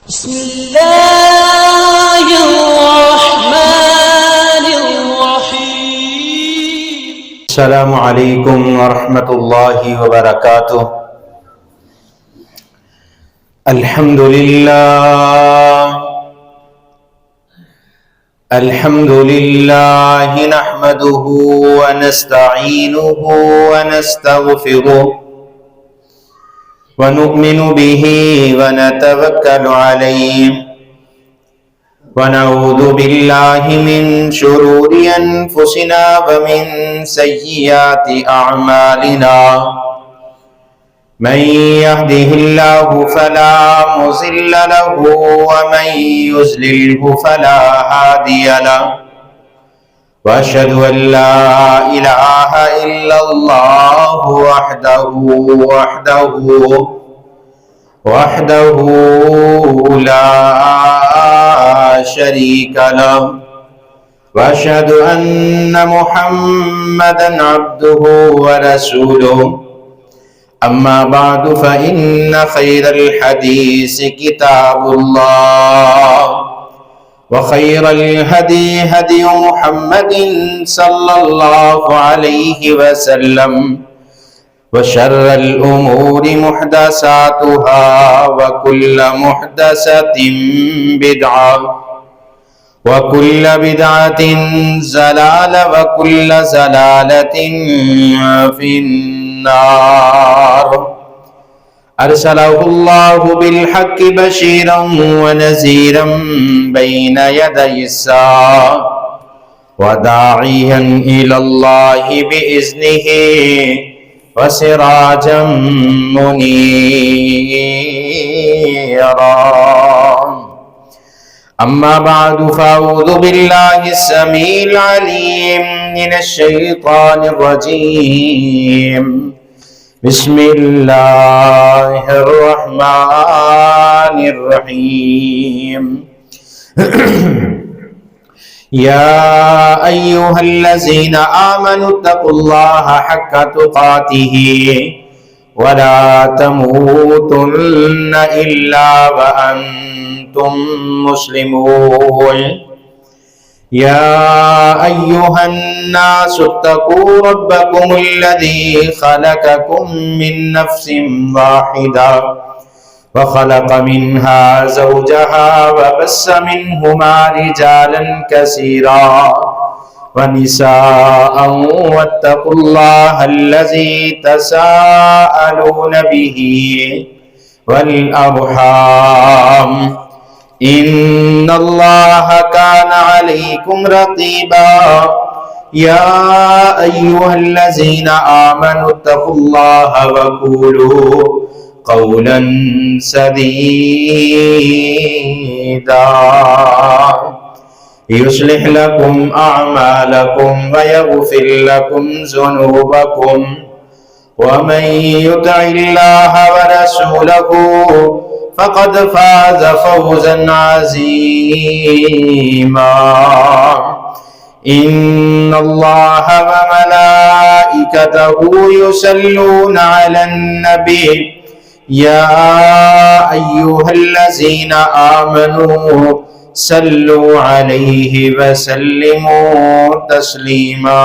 بسم الله الرحمن الرحيم. السلام عليكم ورحمة الله وبركاته. الحمد لله نحمده ونستعينه ونستغفره ونؤمن به ونتوكل عليه ونعوذ بالله من شرور أنفسنا ومن سيئات أعمالنا. من يهده الله فلا مضل له ومن يضلله فلا هادي له، وأشهد أن لا إله إلا الله وحده لا شريك له، وأشهد أن محمدا عبده ورسوله. أما بعد فإن خير الحديث كتاب الله، وخير الهدي هدي محمد صلى الله عليه وسلم، وشر الأمور محدثاتها وكل محدثة بدعة وكل بدعة ضلالة وكل ضلالة في النار. أرسله الله بالحق بشيرا ونذيرا بين يدي الساعة، وداعيا إلى الله بإذنه وسراجا منيرا. أما بعد فأعوذ بالله السميع العليم من الشيطان الرجيم. بسم الله الرحمن الرحيم. يا أيها الذين آمنوا اتقوا الله حق تقاته ولا تموتن إلا وأنتم مسلمون. يا أيها الناس اتقوا ربكم الذي خلقكم من نفس واحدة وخلق منها زوجها وبث منهما رجالا كثيرا ونساء، واتقوا الله الذي تساءلون به والأرحام، إن الله كان عليكم رقيبا. يا أيها الذين آمنوا اتقوا الله وقولوا قولا سديدا يصلح لكم أعمالكم ويغفر لكم ذنوبكم، ومن يطع الله ورسوله فقد فاز فوزا عظيما. إن الله وملائكته يصلون على النبي يا أيها الذين آمنوا صلوا عليه وسلموا تسليما.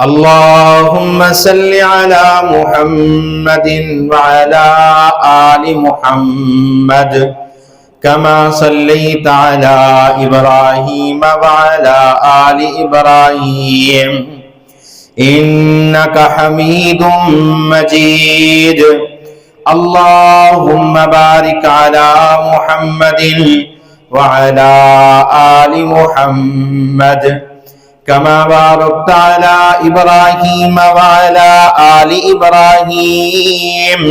اللهم صل على محمد وعلى آل محمد كما صليت على إبراهيم وعلى آل إبراهيم إنك حميد مجيد. اللهم بارك على محمد وعلى آل محمد كما باركت على إبراهيم وعلى آل إبراهيم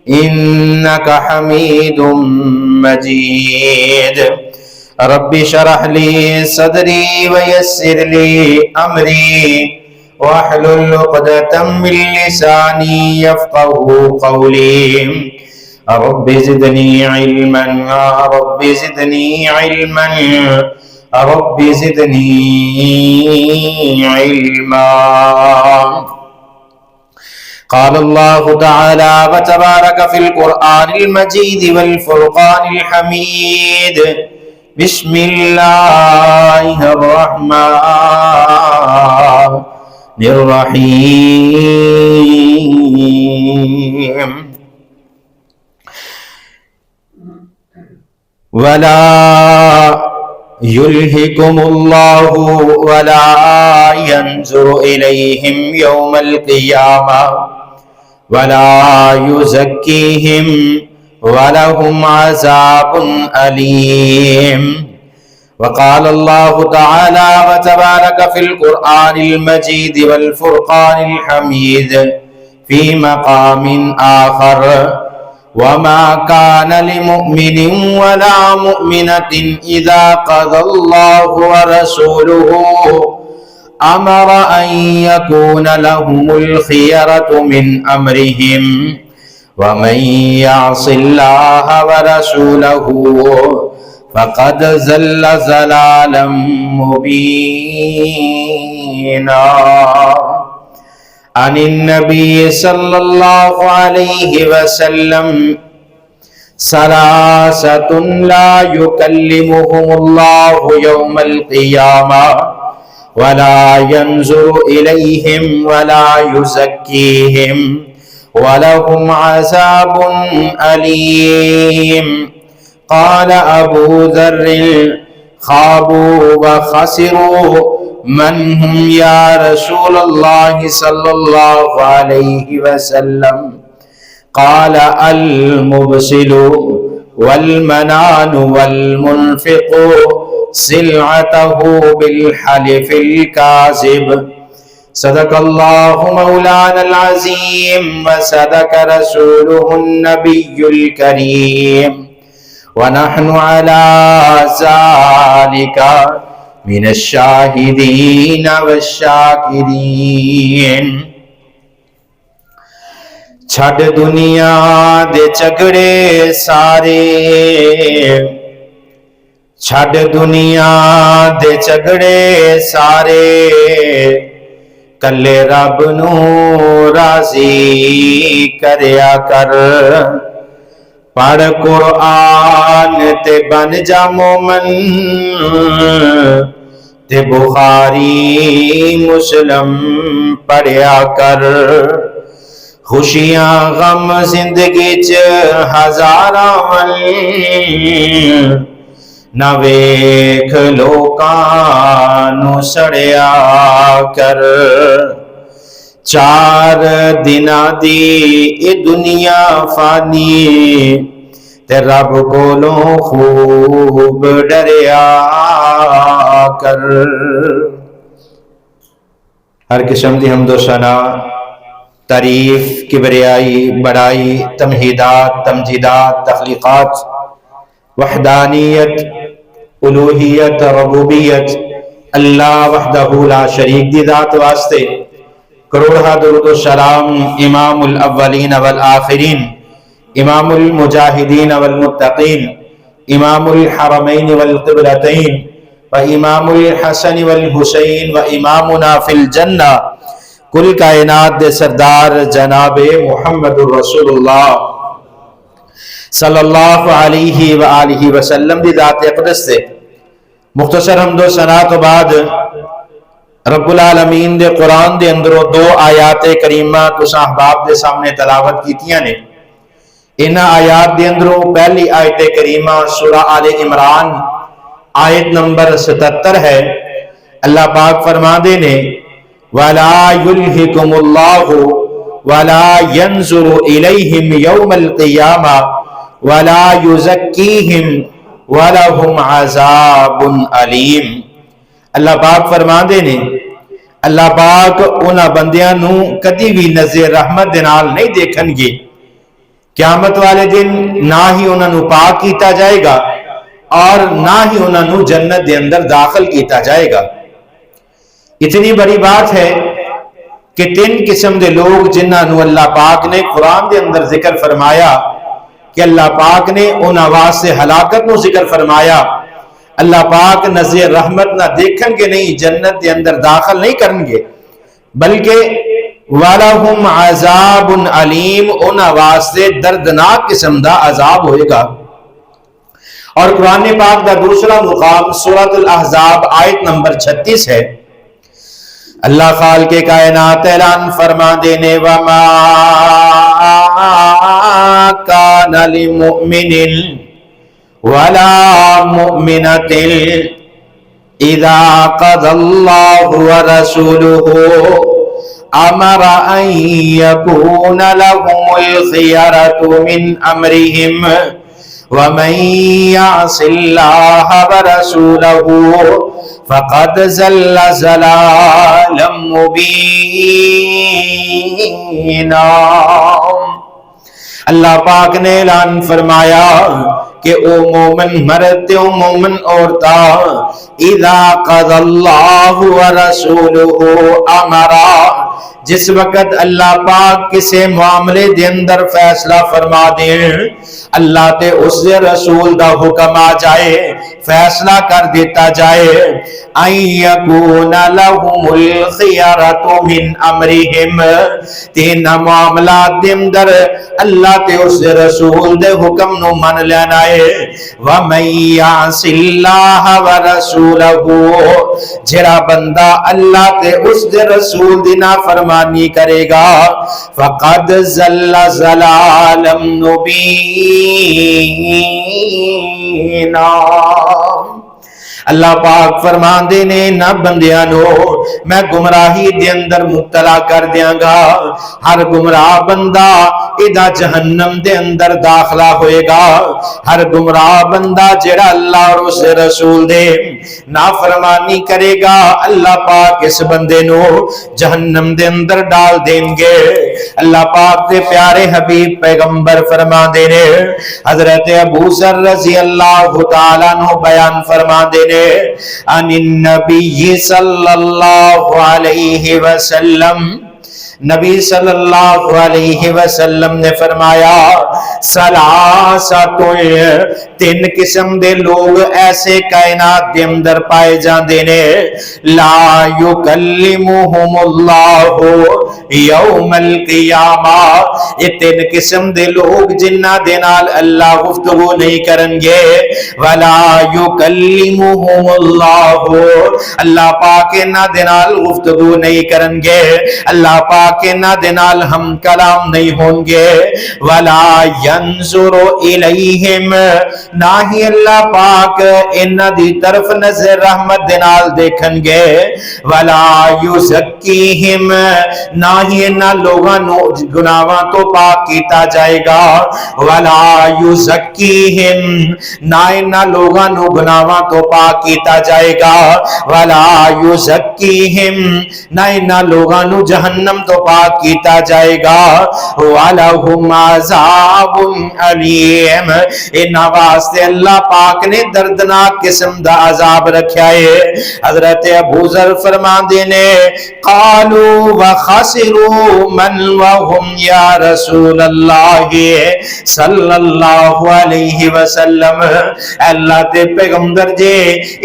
إنك حميد مجيد. رب اشرح لي صدري ويسر لي أمري واحلل عقدة من لساني يفقهوا قولي. رب زدني علما، رب زدني علما، رب زدني علما. قال الله تعالى وتبارك في القرآن المجيد والفرقان الحميد بسم الله الرحمن الرحيم ولا يلهكم الله ولا ينظر إليهم يوم القيامة ولا يزكيهم ولهم عذاب أليم وقال الله تعالى وتبارك في القرآن المجيد والفرقان الحميد في مقام آخر وما كان لمؤمن ولا مؤمنة إذا قضى الله ورسوله أمر أن يكون لهم الخيرة من أمرهم ومن يعص الله ورسوله فقد زل زلالا مبينا. عن النبي صلى الله عليه وسلم ثلاثة لا يكلمهم الله يوم القيامة ولا ينظر إليهم ولا يزكيهم ولهم عذاب أليم. قال أبو ذر خابوا وخسروا من هم يا رسول الله صلى الله عليه وسلم؟ قال المبسل والمنان والمنفق سلعته بالحلف الكاذب. صدق الله مولانا العظيم وصدق رسوله النبي الكريم ونحن على ذلك من الشاہدین والشاکرین. چھڈ دنیا دے جھگڑے سارے، چھڈ دنیا دے جھگڑے سارے، کلے رب نو راضی کریا کر. پڑھ قرآن تے بن جا مومن، تے بخاری مسلم پڑھیا کر. خوشیاں غم زندگی چ ہزاراں ول، نہ ویکھ لوکاں نو سڑیا کر. چار دناں دی اے دنیا فانی، تے رب کولوں خوب ڈریا کر. ہر قسم دی حمد و ثنا، تعریف، کبریائی، بڑائی، تمہیدات، تمجیدات، تخلیقات، وحدانیت، الوہیت، ربوبیت اللہ وحدہ لا شریک دی ذات واسطے کروڑہ درود و سلام امام الاولین والآخرین، امام المجاہدین والمتقین، امام الحرمین والقبلتین، و امام الحسن والحسین، و امامنا فی الجنہ، کل کائنات دے سردار جناب محمد الرسول اللہ صلی اللہ علیہ وآلہ وسلم دی ذات اقدس سے مختصر حمد و ثنا تو بعد رب العالمین دے قرآن دے اندروں دو آیات کریمہ تساں احباب دے سامنے تلاوت کیتیاں نے. انہاں آیات دے اندروں پہلی آیت کریمہ سورہ آل عمران آیت نمبر 77 ہے. اللہ پاک فرماندے نے وَلَا يُلْهِكُمُ اللَّهُ وَلَا يَنْظُرُ إِلَيْهِمْ يَوْمَ الْقِيَامَةِ وَلَا يُزَكِّيهِمْ وَلَهُمْ عَذَابٌ أَلِيمٌ. اللہ پاک فرماندے نے اللہ پاک انہاں بندیاں نو کدی بھی نظر رحمت دے نال نہیں دیکھن گے. قیامت والے دن نہ ہی انہاں نو پاک کیتا جائے گا اور نہ ہی انہاں نو جنت دے اندر داخل کیتا جائے گا. اتنی بڑی بات ہے کہ 3 قسم دے لوگ جنہاں نو اللہ پاک نے قرآن دے اندر ذکر فرمایا کہ اللہ پاک نے انہاں واسطے ہلاکت نو ذکر فرمایا. اللہ پاک نظر رحمت نہ دیکھن کے نہیں، جنت دے اندر داخل نہیں کرن گے، بلکہ وَلَهُمْ عَذَابٌ عَلِيمٌ انہاں واسطے دردناک قسم دا عذاب ہوئے گا۔ اور قرآن پاک دا دوسرا مقام سورۃ الاحزاب آیت نمبر 36 ہے۔ اللہ خالق کائنات اعلان فرما دینے وَمَا كَانَ لِمُؤْمِنٍ وَلَا مُؤْمِنَةٍ اِذَا قَضَى اللَّهُ وَرَسُولُهُ أَمَرَ أَن يَكُونَ لَهُمُ الْخِيَرَةُ مِنْ أَمْرِهِمْ وَمَن يَعْصِ اللَّهَ وَرَسُولَهُ فَقَدْ ضَلَّ ضَلَالًا مُبِينًا۔ اللہ پاک نے اعلان فرمایا کہ او مومن مرد او مومن عورتاں اذا قضى اللہ ورسولہ امرا، جس وقت اللہ پاک کسے معاملے دے اندر فیصلہ فرما دیں، اللہ تے اس دے رسول دا حکم آ جائے، فیصلہ کر دیتا جائے، ان یکون لہم الخیارۃ من امرہم، تین معاملات دے اندر اللہ تے اس دے رسول دے حکم نو من لینا ہے۔ وَمَن يَعْصِ اللَّهَ وَرَسُولَهُ، جڑا بندہ اللہ تے اس دے رسول دی نافرمانی کرے گا، فَقَدْ ضَلَّ ضَلَالًا مُبِينًا۔ اللہ پاک فرمان دے نے نہ بندیاں نو میں گمراہی دے اندر مبتلا کر دیاں گا، ہر گمراہ بندہ ادا جہنم دے اندر داخلہ ہوئے گا، ہر گمراہ بندہ جڑا اللہ اور اس رسول دے نافرمانی کرے گا، اللہ پاک اس بندے نو جہنم دے اندر ڈال دیں گے۔ اللہ پاک دے پیارے حبیب پیغمبر فرما دے نے، حضرت ابو ذر رضی اللہ تعالیٰ عنہ بیان فرما دے نے، ان النبی صلی اللہ علیہ وسلم، نبی صلی اللہ علیہ وسلم نے فرمایا سلاسۃ، تین قسم دے لوگ ایسے کائنات دے اندر پائے جاندے نے، لا یکلمہم اللہ یوم القیامہ، یہ تین قسم دے لوگ جنہ دے نال اللہ گفتگو نہیں کرن گے، ولا یکلمہم اللہ، اللہ پاک نہ دے نال گفتگو نہیں کرن گے، اللہ پاک کہ نہ دنال ہم کلام نہیں ہوں گے، ولا ينظر الیہم، نہ ہی اللہ پاک انہ دی طرف نظر رحمت دنال دیکھن گے، ولا یزکیہم، نہ ہی انہ لوگاں نو گناہاں تو پاک کیتا جائے گا، ولا یزکیہم، نہ انہ لوگاں نو گناہاں تو پاک کیتا جائے گا، ولا یزکیہم، نہ انہ لوگاں نو جہنم تو پاک کیتا جائے گا، وَلَهُمْ عَذَابٌ عَلِيمٌ، ان واسطے اللہ پاک نے دردناک قسم دا عذاب رکھا ہے۔ حضرت ابو ذر فرمان دینے، قالوا وَخَسِرُوا مَنْ وَهُمْ یا رسول اللہ صلی اللہ علیہ وسلم، اللہ دے پیغمبر جے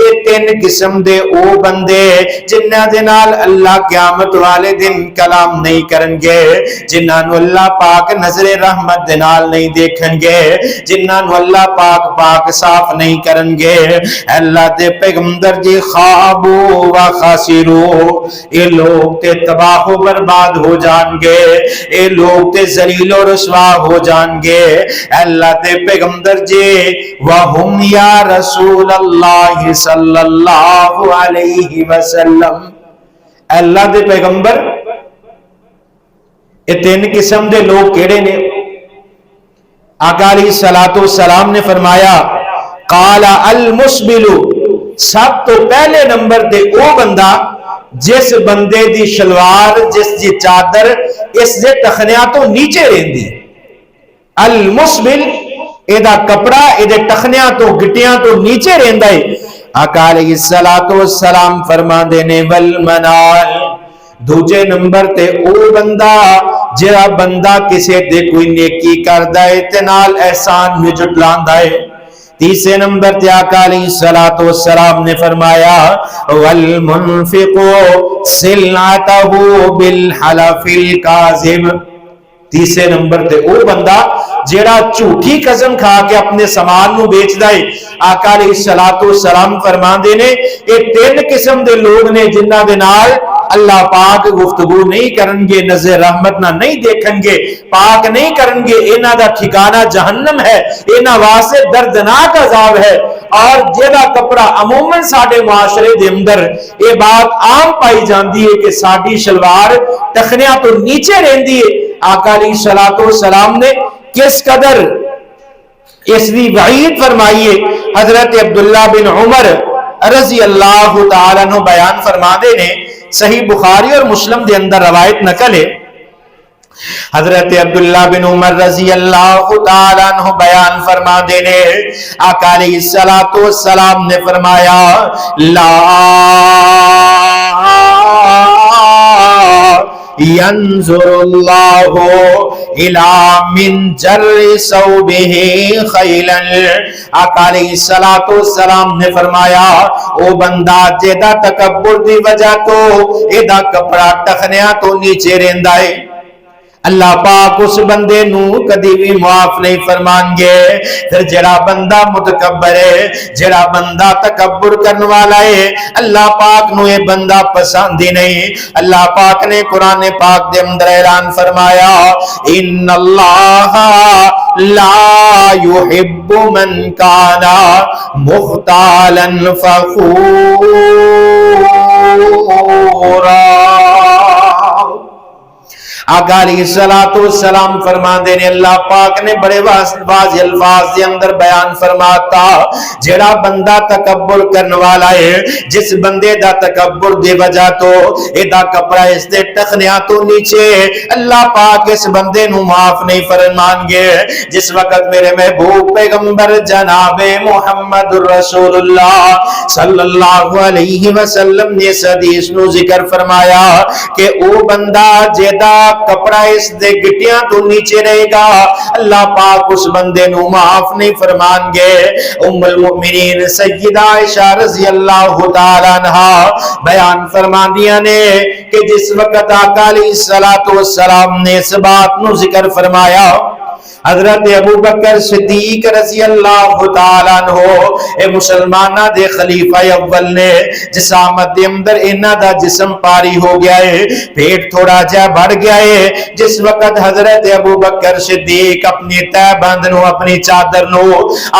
اے تین قسم دے او بندے جنہ دے نال اللہ قیامت والے دن کلام نہیں کرن گے، جنہاں نو اللہ پاک نظر رحمت دنال نہیں دیکھن گے، جنہاں نو اللہ پاک پاک صاف نہیں کرن گے، اللہ دے پیغمبر جی خوابو و خاسرو، اے لوگ تے تباہ و برباد ہو جان گے، اے لوگ تے ذلیل و رسوا ہو جان گے، اللہ دے پیغمبر جی وہم یا رسول اللہ صلی اللہ علیہ وسلم، اللہ دے پیغمبر یہ تین قسم دے لوگ کیڑے نے؟ آقا علیہ الصلوۃ والسلام نے فرمایا قال المسبل، سب تو پہلے نمبر تے او بندہ جس بندے دی شلوار جس دی چادر اس دے ٹخنیاں تو نیچے رہندی، المسبل ایدہ کپڑا ایدے ٹخنیاں تو گٹیاں تو نیچے رہندا ہے۔ آقا علیہ الصلوۃ والسلام فرما دینے والمنال، دوجے نمبر تے او بندہ جڑا بندہ کسے دے کوئی نیکی کردا ہے تے نال احسان میں جٹلاندا ہے۔ تیسرے نمبر تے آقا علیہ الصلوۃ والسلام نے فرمایا والمنفق سلعتہ بالحلف الکاذب، تیسرے نمبر تے او بندہ جیڑا جھوٹی قسم کھا کے اپنے سامان نو بیچدا ہے۔ آقا علیہ الصلوۃ والسلام فرماندے نے اے تین قسم دے لوگ نے جنہاں دے نال اللہ پاک گفتگو نہیں کرن گے، نظر رحمت نہ نہیں دیکھن گے، پاک نہیں کرن گے، انہاں دا ٹھکانہ جہنم ہے، انہاں واسطے دردناک عذاب ہے۔ اور جیڑا کپڑا عموماً ساڈے معاشرے دے اندر یہ بات عام پائی جاندی ہے کہ ساڈی شلوار ٹخنیاں تو نیچے رہندی ہے، آقا علیہ الصلوۃ والسلام نے کس قدر اس دی وعید فرمائی ہے۔ حضرت عبداللہ بن عمر رضی اللہ تعالیٰ عنہ بیان فرما دے نے، صحیح بخاری اور مسلم دے اندر روایت نقل ہے، حضرت عبداللہ بن عمر رضی اللہ تعالیٰ عنہ بیان فرما دے نے، آقا علیہ الصلوۃ والسلام نے فرمایا لا ينظر اللہ الى من جر ثوبہ خیلا، آقا علیہ الصلوۃ والسلام نے فرمایا او بندہ جیدا تکبر دی وجہ تو ایدا کپڑا ٹخنیاں تو نیچے رہندا ہے، اللہ پاک اس بندے نو کدی بھی معاف نہیں فرمان گے۔ پھر جڑا بندہ متکبر ہے، جڑا بندہ تکبر کرنے والا ہے، اللہ پاک نو یہ بندہ پسند ہی نہیں۔ اللہ پاک نے قرآن پاک دے اندر اعلان فرمایا ان اللہ لا يحب من کان مختالا فخورا۔ آقا علیہ الصلوۃ والسلام فرماندے نے اللہ پاک نے بڑے واضح الفاظ دے اندر بیان فرماتا جڑا بندہ تکبر کرنے والا ہے، جس بندے دا تکبر دی وجہ تو ایدا کپڑا اس دے ٹخنیاں تو نیچے، اللہ پاک اس بندے نو معاف نہیں فرمان گے۔ جس وقت میرے محبوب پیغمبر جناب محمد رسول اللہ صلی اللہ علیہ وسلم نے اس حدیث نو ذکر فرمایا کہ او بندہ جیدا کپڑا اس دے گٹیاں تو نیچے رہے گا، اللہ پاک اس بندے نو معاف نہیں فرمان گے۔ ام المؤمنین سیدہ عائشہ رضی اللہ تعالی عنہا بیان فرماندیاں نے کہ جس وقت آقا علیہ الصلوۃ والسلام نے اس بات نو ذکر فرمایا، حضرت ابو بکر صدیق رضی اللہ تعالیٰ عنہ اے مسلمانہ دے خلیفہ اول نے جسامت دے اندر انہاں دا جسم پاری ہو گیا ہے، پیٹ تھوڑا جا بڑھ گیا ہے۔ جس وقت حضرت ابو بکر صدیق اپنی تہ بند نو، اپنی چادر نو،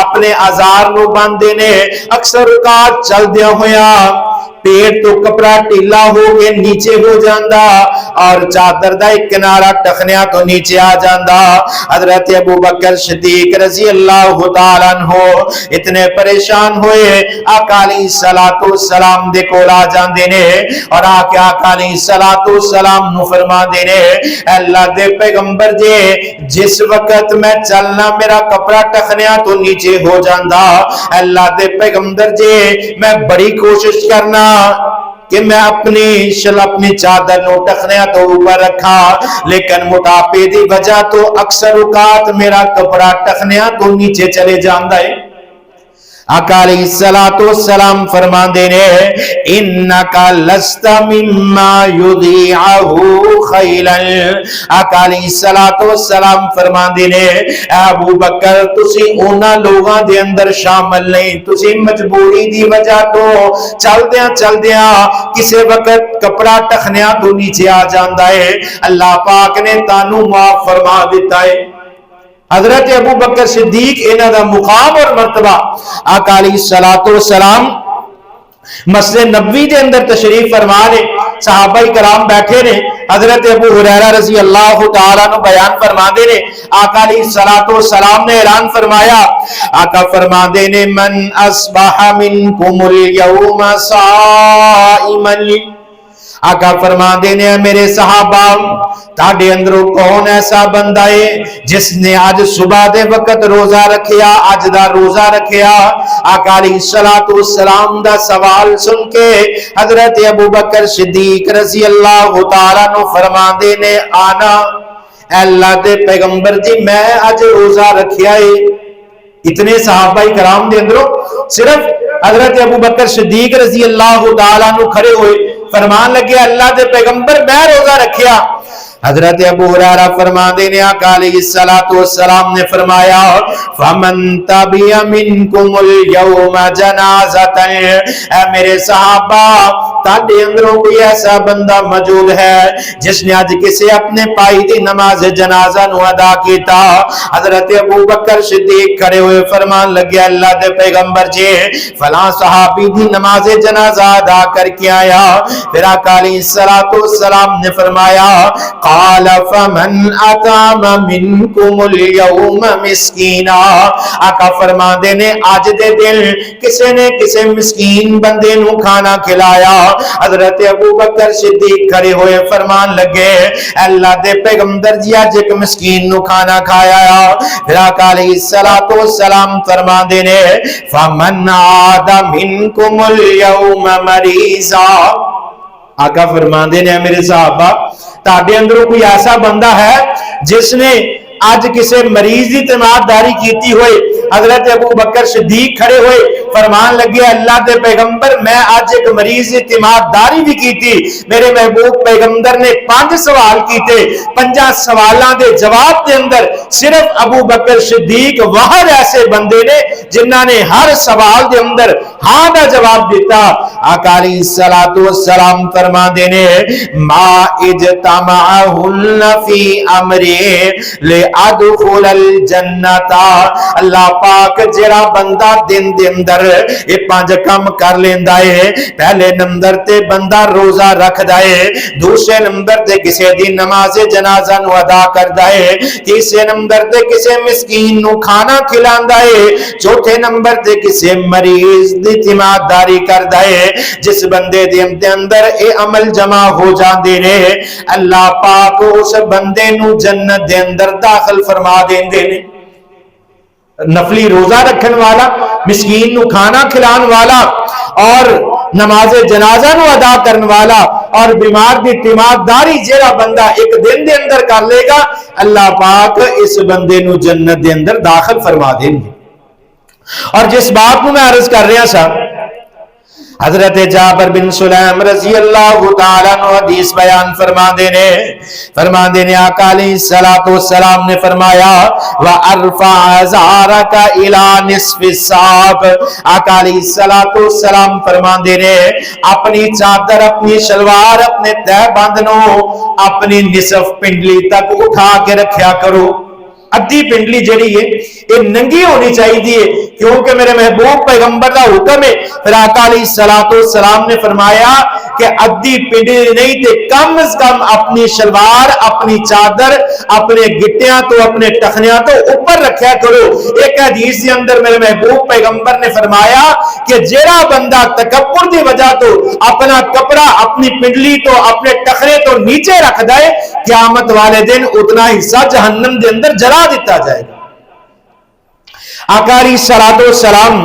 اپنے ازار نو باندے نے، اکثر اوقات چل دیا ہویا پیٹ تو کپڑا ٹیلا ہو کے نیچے ہو جاندا اور چادر دا ایک کنارہ ٹخنیاں تو نیچے آ جاندا۔ حضرت ابو بکر صدیق رضی اللہ تعالیٰ عنہ اتنے پریشان ہوئے، آقا علیہ الصلوۃ والسلام دے کول آ جاندے نے اور آقا علیہ الصلوۃ والسلام نو فرما دے نے اللہ دے پیغمبر جے جس وقت میں چلنا میرا کپڑا ٹخنیاں تو نیچے ہو جاندا، اللہ دے پیغمبر جے میں بڑی کوشش کرنا کہ میں اپنی چادر نو ٹخنیاں تو اوپر رکھا، لیکن موٹاپے دی وجہ تو اکثر اوقات میرا کپڑا ٹخنیاں تو نیچے چلے جاندا ہے۔ آقا علیہ الصلوۃ والسلام فرماندے نے انکا لست مما یضیعہ خیلا، آقا علیہ الصلوۃ والسلام فرماندے نے اے ابو بکر تسی انہاں لوگاں دے اندر شامل نہیں، تسی مجبوری دی وجہ تو چلدیاں کسے وقت کپڑا ٹخنیاں تو نیچے آ جاندا ہے، اللہ پاک نے تانوں معاف فرما دیتا ہے۔ حضرت ابو بکر صدیق انہاں دا مقام اور مرتبہ آقا علیہ الصلوۃ والسلام مسجد نبوی دے اندر تشریف فرما لے، صحابہ کرام بیٹھے نے، حضرت ابو ہریرہ رضی اللہ تعالیٰ عنہ بیان فرما دے نے آقا علیہ الصلوۃ والسلام نے اعلان فرمایا، آقا فرما دے نے من اصبح منکم اليوم صائما، آقا فرما دینے میرے صحابہ تاڑے اندروں کون ایسا بندہ ہے جس نے آج صبح دے وقت روزہ رکھیا، آج دا روزہ رکھیا۔ آقا علیہ الصلوۃ والسلام دا سوال سن کے حضرت ابو بکر صدیق رضی اللہ تعالیٰ عنہ فرما دینے آنا اے اللہ دے پیغمبر جی میں آج روزہ رکھیا ہے، اتنے صحابہ کرام دے اندروں صرف حضرت ابو بکر صدیق رضی اللہ تعالیٰ عنہ کھڑے ہوئے، فرمان لگے اللہ دے پیغمبر میں روزہ رکھیا۔ حضرت ابو ہریرہ فرماندے نے آقا علیہ الصلوۃ والسلام نے فرمایا فمن تبع منکم اليوم جنازۃ، اے میرے صحابہ تاڈے اندروں کوئی ایسا بندہ موجود ہے جس نے اج کسی اپنے پائی دی نماز جنازہ نو ادا کیتا۔ حضرت ابو بکر صدیق کھڑے ہوئے فرمان لگے اللہ دے پیغمبر جی فلاں صحابی دی نماز جنازہ ادا کر کے آیا۔ پھر آقا علیہ الصلوۃ والسلام نے فرمایا قال فمن اطعم منکم اليوم مسکینا، آقا فرماندے نے آج دے دن کسے نے کسے مسکین بندے نو کھانا کھلایا۔ حضرت ابو بکر صدیق کھڑے ہوئے فرمان لگے اللہ دے پیغمبر جی آج ایک مسکین نو کھانا کھایا۔ پھر آقا علیہ الصلوۃ والسلام فرماندے نے فمن عاد منکم اليوم مریضا، آقا فرماندے نے میرے صحابہ تاڈے اندروں کوئی ایسا بندہ ہے جس نے آج کسی مریض کی تیمارداری کیتی ہوئے۔ حضرت ابو بکر صدیق کھڑے ہوئے فرمان لگے اللہ دے پیغمبر میں آج ایک مریض کی تیمارداری بھی کیتی۔ میرے محبوب پیغمبر نے 5 سوال کیتے، 5 سوالاں دے جواب دے اندر صرف ابو بکر صدیق واحد ایسے بندے نے جنہاں نے ہر سوال دے اندر ہاں دا جواب دیتا۔ آقا علیہ الصلوۃ والسلام فرماندے نے ما اجتمعهن فی امری لادخل الجنت، اللہ پاک جڑا بندہ دن دے اندر یہ 5 کام کر لیندا ہے، پہلے نمبر تے بندہ روزہ رکھدا ہے، دوسرے نمبر تے کسی دی نماز جنازہ نو ادا کردا ہے، تیسرے نمبر تے کسی مسکین نو کھانا کھلاندا ہے، چوتھے نمبر تے کسی مریض دی تیمارداری کردا ہے۔ جس بندے دے اندر اے عمل جمع ہو جاندے نے اللہ پاک اس بندے نو جنت دے اندر داخل فرما دیندے نے۔ نفلی روزہ رکھن والا، مسکین نو کھانا کھلان والا اور نماز جنازہ نو ادا کرن والا اور بیمار دی تیمارداری جیڑا بندہ ایک دن دے اندر کر لے گا اللہ پاک اس بندے نو جنت دے اندر داخل فرما دیں گے۔ اور جس بات کو میں عرض کر رہا سا حضرت جابر بن سلیم رضی اللہ تعالیٰ عنہ حدیث بیان فرما دینے آقا علیہ الصلوۃ والسلام نے فرمایا وَأَرْفَعَ زَارَكَ إِلَى نِصْفِ السَّاقِ، آقا علیہ الصلوۃ والسلام فرما دینے اپنی چادر اپنی شلوار اپنے تہ بندنوں اپنی نصف پنڈلی تک اٹھا کے رکھیا کرو۔ ادھی پنڈلی جڑی ہے یہ ننگی ہونی چاہیے کیونکہ میرے محبوب پیغمبر کا حکم ہے۔ پھر آقا علیہ الصلوۃ والسلام نے فرمایا کہ ادھی پنڈلی نہیں تے کم از کم اپنی شلوار اپنی چادر اپنے گٹیاں تو اپنے ٹخنیاں تو اوپر رکھیا کرو۔ ایک حدیث کے اندر میرے محبوب پیغمبر نے فرمایا کہ جیڑا بندہ تکبر دی وجہ تو اپنا کپڑا اپنی پنڈلی تو اپنے ٹخنے تو نیچے رکھ دے قیامت والے دن اتنا حصہ جہنم دے اندر جلا دیتا جائے گا۔ آقا علیہ الصلوۃ والسلام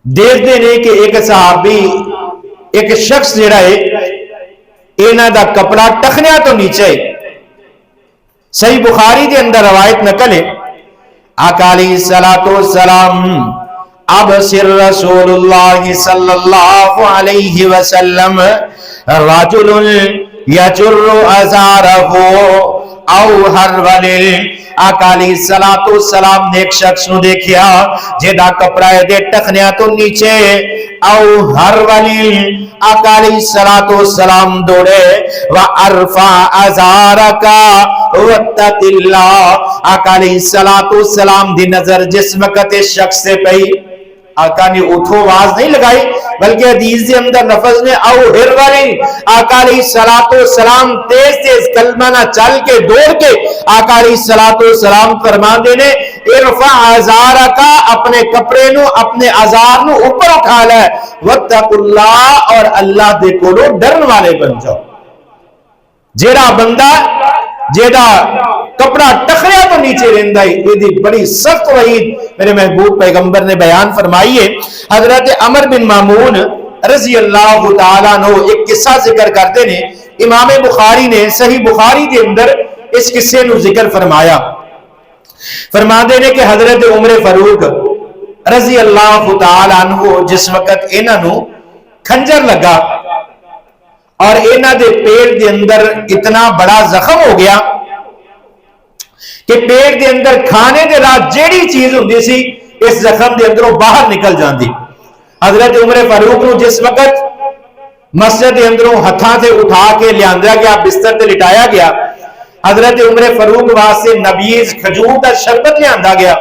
دیکھتے ہیں کہ ایک صحابی ایک شخص جڑا ہے انہاں دا کپڑا ٹخنیا تو نیچے ہے۔ صحیح بخاری دے اندر روایت نقل ہے آقا علیہ الصلوۃ والسلام ابصر رسول اللہ صلی اللہ علیہ وسلم رجل یجر ازارہ او ہرول، آقا علیہ الصلوۃ والسلام نے ایک شخص نو دیکھیا جیدا کپڑا دے ٹخنیاں تو نیچے او ہرول، آقا علیہ الصلوۃ والسلام دوڑے وارفع ازارک واتق اللہ، آقا علیہ الصلوۃ والسلام دی نظر جس وقت اس شخص سے پئی آقا نے اٹھو آواز نہیں لگائی بلکہ حدیث کے اندر لفظ نے او ہرولن، آقا علیہ الصلوۃ والسلام تیز تیز کلمہ نہ چل کے دوڑ کے آقا علیہ الصلوۃ والسلام فرماندے نے ارفع ازارک، اپنے کپڑے نو اپنے ازار نو اوپر اٹھا لے، واتق اللہ، اور اللہ دے کولو ڈرن والے بن جاؤ۔ جیڑا بندہ جیڑا کپڑا ٹخریا تو نیچے رہندا ہے یہ دی بڑی سخت وعید میرے محبوب پیغمبر نے بیان فرمائی ہے۔ حضرت عمر بن مامون رضی اللہ تعالیٰ عنہ ایک قصہ ذکر کرتے ہیں، امام بخاری نے صحیح بخاری کے اندر اس قصے نو ذکر فرمایا۔ فرماتے ہیں کہ حضرت عمر فاروق رضی اللہ تعالی عنہ جس وقت انہاں نو کھنجر لگا اور انہاں دے پیٹ دے اندر اتنا بڑا زخم ہو گیا کہ پیٹ دے اندر کھانے دے راہ جیڑی چیز ہوندی سی اس زخم دے اندروں باہر نکل جاندی. حضرت عمر فاروق نو جس وقت مسجد دے اندروں ہتھاں تے اٹھا کے لیاندا گیا, بستر تے لٹایا گیا, حضرت عمر فاروق واسطے نبیز کھجور دا شربت لیاندا گیا.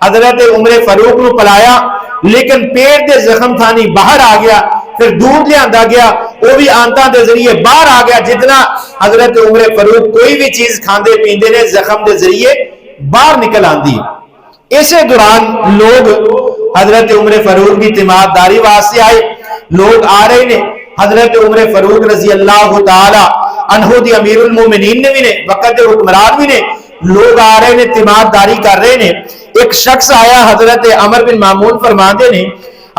حضرت عمر فاروق نو پلایا لیکن پیٹ دے زخم تھانی باہر آ گیا. پھر دودھ لیاندا گیا, وہ بھی آنتاں دے ذریعے باہر آ گیا. جتنا حضرت عمر فاروق کوئی بھی چیز کھاندے پیندے نے زخم دے ذریعے باہر نکل آندی. اسی دوران لوگ حضرت عمر فاروق کی تیمارداری واسطے آئے. لوگ آ رہے نے, حضرت عمر فاروق رضی اللہ تعالی عنہ دی امیر المومنین نے بھی نے, وقت دے حکمران بھی نے, لوگ آ رہے نے تیمارداری کر رہے نے. ایک شخص آیا, حضرت عمر بن مامون فرماندے نے,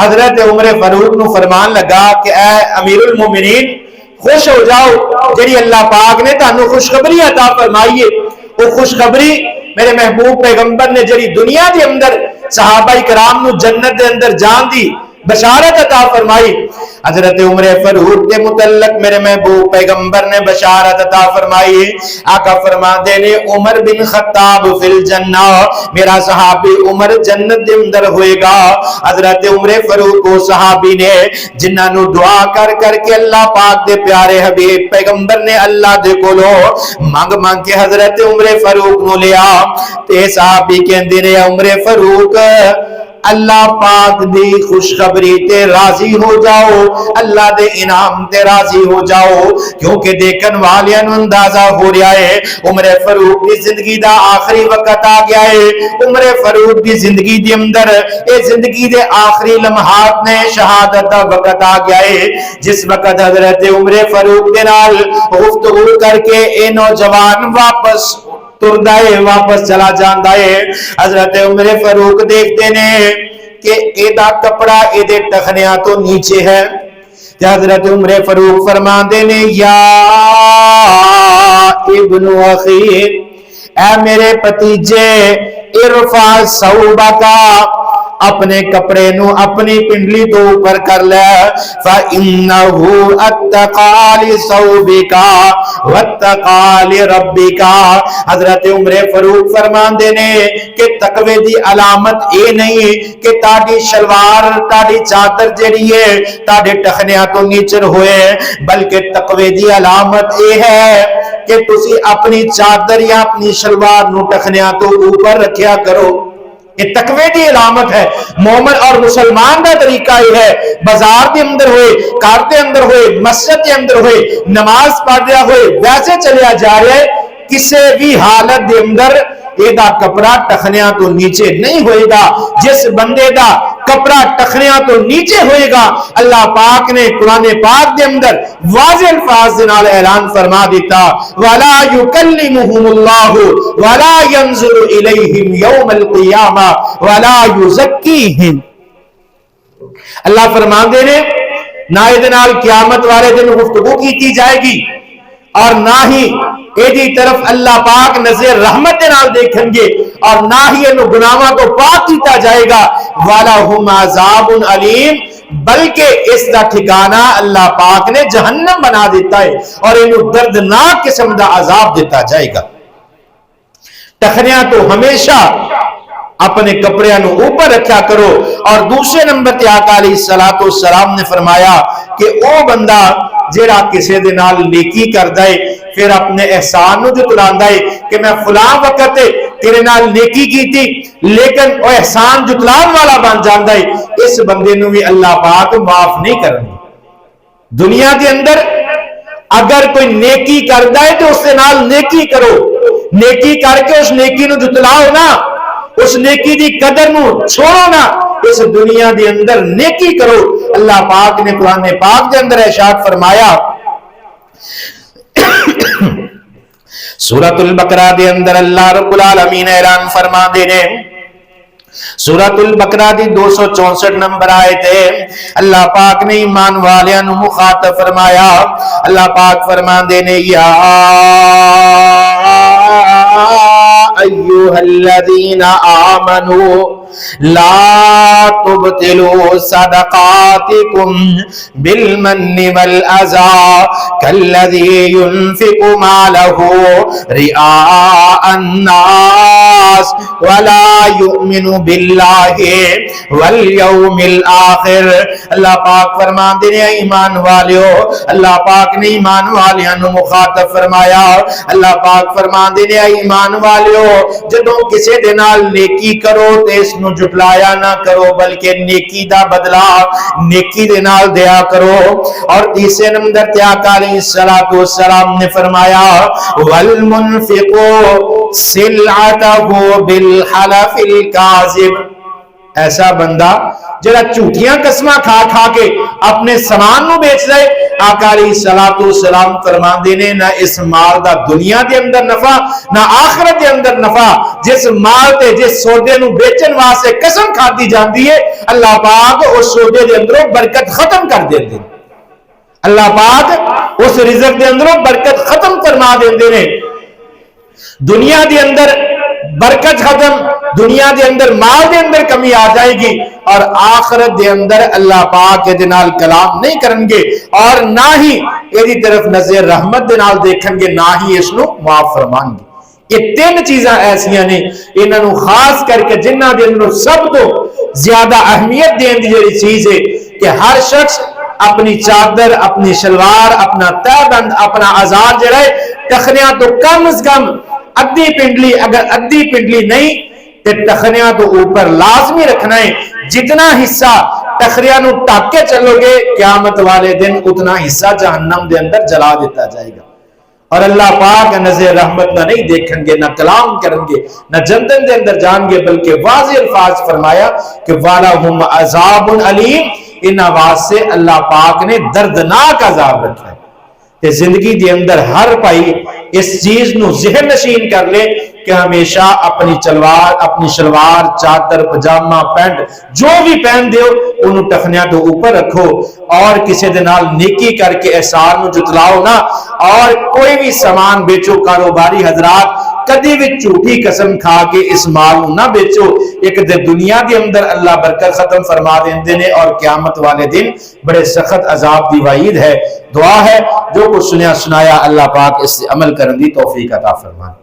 حضرت عمر فاروق نو فرمان لگا کہ اے امیر المومنین خوش ہو جاؤ, جڑی اللہ پاک نے تانوں خوشخبری عطا فرمائی ہے. وہ خوشخبری میرے محبوب پیغمبر نے جڑی دنیا دے اندر صحابہ کرام نو جنت دے اندر جان دی بشارت عطا فرمائی, حضرت عمر فاروق کے متعلق میرے محبوب پیغمبر نے بشارت عطا فرمائی. آقا فرماتے نے عمر بن خطاب فی الجنہ, میرا صحابی عمر جنت دے اندر ہوئے گا. حضرت عمر فاروق کو صحابی نے جنہاں نو دعا کر کر کے اللہ پاک دے پیارے حبیب پیغمبر نے اللہ دے کولو مانگ مانگ کے حضرت عمر فاروق نو لیا. تے صحابی کہندے نے عمر فاروق اللہ پاک دی خوشخبری تے راضی ہو جاؤ, اللہ دے انعام تے راضی ہو جاؤ, کیونکہ دیکھن والیاں نوں اندازہ ہو رہا ہے عمر فاروق دی زندگی دا آخری وقت آ گیا ہے. عمر فاروق دی زندگی دے اندر اے زندگی دے آخری لمحات نے شہادت دا وقت آ گیا ہے. جس وقت حضرت عمر فاروق دے نال گفتگو کر کے اے نوجوان واپس تردا ہے, واپس چلا جاندا ہے, حضرت عمر فاروق دیکھتے نے کہ ایدا کپڑا ایدے ٹخنیاں تو نیچے ہے. حضرت عمر فاروق فرماندے نے یا ابن اخی, اے میرے بھتیجے, ارفع ثوبک, اپنے کپڑے نو اپنی پنڈلی تو اوپر کر لے, فَإِنَّهُ اتَّقَى لِثَوْبِكَ وَاتَّقَى لِرَبِّكَ. حضرت عمر فاروق فرماندے نے کہ تقوی دی علامت اے نہیں کہ تاڑی شلوار تاڑی چادر جڑی ہے تاڑے ٹخنیاں تو نیچر ہوئے, بلکہ تقوی دی علامت اے ہے کہ تسی اپنی چادر یا اپنی شلوار نو ٹخنیاں تو اوپر رکھیا کرو. یہ تقوی دی علامت ہے. مومن اور مسلمان دا طریقہ یہ ہے, بازار دے اندر ہوئے, کار دے اندر ہوئے, مسجد دے اندر ہوئے, نماز پڑھ رہا ہوئے, ویسے چلیا جا رہا ہے, کسی بھی حالت دے اندر ایدہ کپڑا ٹخنیاں تو نیچے نہیں ہوئے گا. جس بندے دا کپڑا ٹخنیاں تو نیچے ہوئے گا, اللہ پاک نے قرآن پاک دے اندر واضح الفاظ دنال اعلان فرما دیتا, وَلَا يُكَلِّمُهُمُ اللَّهُ وَلَا يَنْظُرُ إِلَيْهِمْ يَوْمَ الْقِيَامَةِ وَلَا يُزَكِّيهِمْ. اللہ فرمان دے نے نہ ادنال قیامت والے دن گفتگو کیتی جائے گی اور نہ ہی ایدی طرف اللہ پاک نظر رحمت نال دیکھیں گے اور نہ ہی انہوں گناہوں کو پاک کیتا جائے گا. وَلَهُمْ عَذَابٌ عَلِيمٌ, بلکہ اس دا ٹھکانہ اللہ پاک نے جہنم بنا دیتا ہے اور انہوں دردناک قسم دا عذاب دیتا جائے گا. ٹخنیاں تو ہمیشہ اپنے کپڑیاں نو اوپر رکھا کرو. اور دوسرے نمبر تے آقا علیہ السلام نے فرمایا کہ او بندہ جیڑا کسے دے نال نیکی کردا ہے پھر اپنے احسان نو جتلاندا ہے کہ میں فلاں وقت تیرے نال نیکی کیتی لیکن او احسان جتلان والا بن جاندا ہے, اس بندے نو بھی اللہ پاک معاف نہیں کرنگے. دنیا دے اندر اگر کوئی نیکی کردا ہے تو اس دے نال نیکی کرو, نیکی کر کے اس نیکی نو جتلاؤ نا, اس نیکی دی قدر نو چھوڑو نا, اس دنیا دے اندر نیکی کرو. اللہ پاک نے قرآن پاک دے اندر ارشاد فرمایا سورۃ البقرہ دے اندر اللہ رب العالمین اعلان فرما دے نے, سورۃ البقرہ دی 264 نمبر آیت ہے. اللہ پاک نے ایمان والیاں نو مخاطب فرمایا. اللہ پاک فرما دے نے یا أيها الذين آمنوا لا تبطلوا صدقاتكم بالمن والأذى كالذي ينفق ماله رئاء الناس ولا يؤمن بالله واليوم الآخر. اللہ پاک فرماندے نے ایمان والیو، اللہ پاک نے ایمان والیاں نو مخاطب فرمایا، اللہ پاک فرماندے نے ایمان والیو جدوں کسے دے نال نیکی کرو تے اس نو جھٹلایا نہ کرو بلکہ نیکی دا بدلہ نیکی دے نال دیا کرو. اور تیسرے نمبر تے آقا علیہ السلام نے فرمایا والمنفق سلعته بالحلف الكاذب، ایسا بندہ جڑا جھوٹیاں قسماں کھا کھا کے اپنے سامان نو بیچ دے، آقا علیہ السلام فرماندے نے نہ اس مال دا دنیا دے اندر نفع نہ آخرت دے اندر نفع. جس مال تے جس سودے نو بیچن واسطے قسم کھادی جاندی ہے اللہ پاک اس سودے دے اندروں برکت ختم کر دیندے، اللہ پاک اس رزق دے اندروں برکت ختم فرما دیندے نے. دنیا دے اندر برکت ختم، دنیا دے اندر مال دے اندر کمی آ جائے گی، اور آخرت دے اندر اللہ پاک دے نال کلام نہیں کرن گے اور نہ ہی ایدی طرف نظر رحمت دے نال دیکھن گے، نہ ہی اس نو معاف فرمان گے. یہ تین چیزاں ایسیاں نے انہاں نو خاص کر کے جنہاں دے اندر سب تو زیادہ اہمیت دین دی جڑی چیز ہے کہ ہر شخص اپنی چادر، اپنی شلوار، اپنا تہ بند، اپنا آزاد جڑا ہے ٹخنیاں تو کم از کم ادھی پنڈلی، اگر ادھی پنڈلی نہیں تے ٹخنیاں تو اوپر لازمی رکھنا ہے. جتنا حصہ ٹخریاں نو ٹاک کے چلو گے قیامت والے دن اتنا حصہ جہنم دے اندر جلا دیتا جائے گا. اور اللہ پاک نظر رحمت نہ نہیں دیکھیں گے، نہ کلام کریں گے، نہ جنت دے اندر جان گے، بلکہ واضح الفاظ فرمایا کہ وَلَهُمْ عَذَابٌ عَلِيمٌ، ان آواز سے اللہ پاک نے دردناک عذاب رکھا ہے. کہ زندگی دے اندر ہر بھائی اس چیز نو ذہن نشین کر لے کہ ہمیشہ اپنی شلوار، چادر، پجامہ، پینٹ جو بھی پہن دیو انہوں ٹخنیاں تو اوپر رکھو، اور کسی دے نال نیکی کر کے احسان نو جتلاؤ نہ. اور کوئی بھی سامان بیچو، کاروباری حضرات کدی بھی جھوٹی قسم کھا کے اس مال نہ بیچو. ایک دنیا دے اندر اللہ برکت ختم فرما دیندے نے، اور قیامت والے دن بڑے سخت عذاب دی وعید ہے. دعا ہے جو کچھ سنیا سنایا اللہ پاک اس سے عمل کرنے دی توفیق عطا فرمائے.